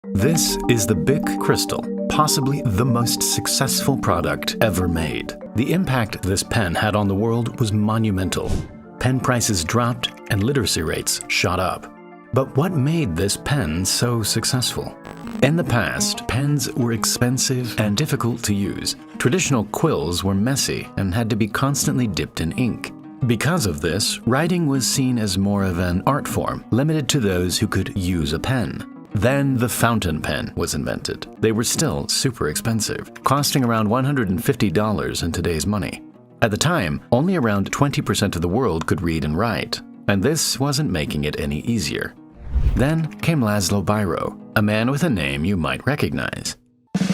This is the BIC Cristal, possibly the most successful product ever made. The impact this pen had on the world was monumental. Pen prices dropped and literacy rates shot up. But what made this pen so successful? In the past, pens were expensive and difficult to use. Traditional quills were messy and had to be constantly dipped in ink. Because of this, writing was seen as more of an art form, limited to those who could use a pen. Then the fountain pen was invented. They were still super expensive, costing around $150 in today's money. At the time, only around 20% of the world could read and write, and this wasn't making it any easier. Then came László Bíró, a man with a name you might recognize.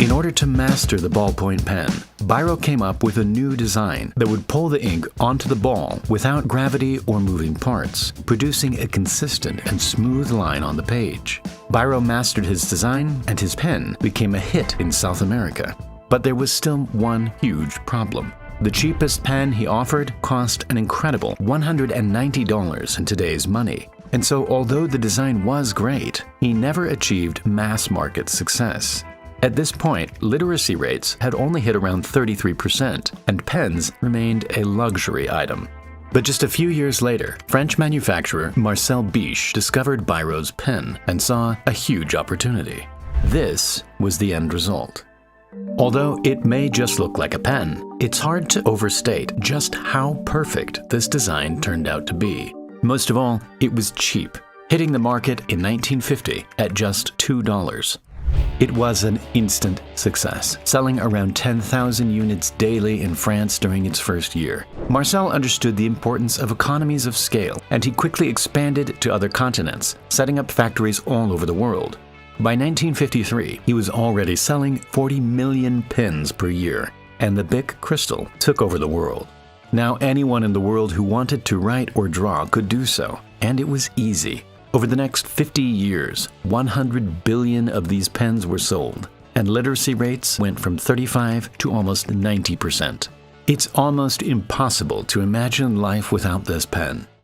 In order to master the ballpoint pen, Bíró came up with a new design that would pull the ink onto the ball without gravity or moving parts, producing a consistent and smooth line on the page. Bíró mastered his design, and his pen became a hit in South America. But there was still one huge problem. The cheapest pen he offered cost an incredible $190 in today's money. And so although the design was great, he never achieved mass market success. At this point, literacy rates had only hit around 33%, and pens remained a luxury item. But just a few years later, French manufacturer Marcel Bich discovered Biró's pen and saw a huge opportunity. This was the end result. Although it may just look like a pen, it's hard to overstate just how perfect this design turned out to be. Most of all, it was cheap, hitting the market in 1950 at just $2. It was an instant success, selling around 10,000 units daily in France during its first year. Marcel understood the importance of economies of scale, and he quickly expanded to other continents, setting up factories all over the world. By 1953, he was already selling 40 million pens per year, and the BIC Cristal took over the world. Now anyone in the world who wanted to write or draw could do so, and it was easy. Over the next 50 years, 100 billion of these pens were sold, and literacy rates went from 35 to almost 90%. It's almost impossible to imagine life without this pen.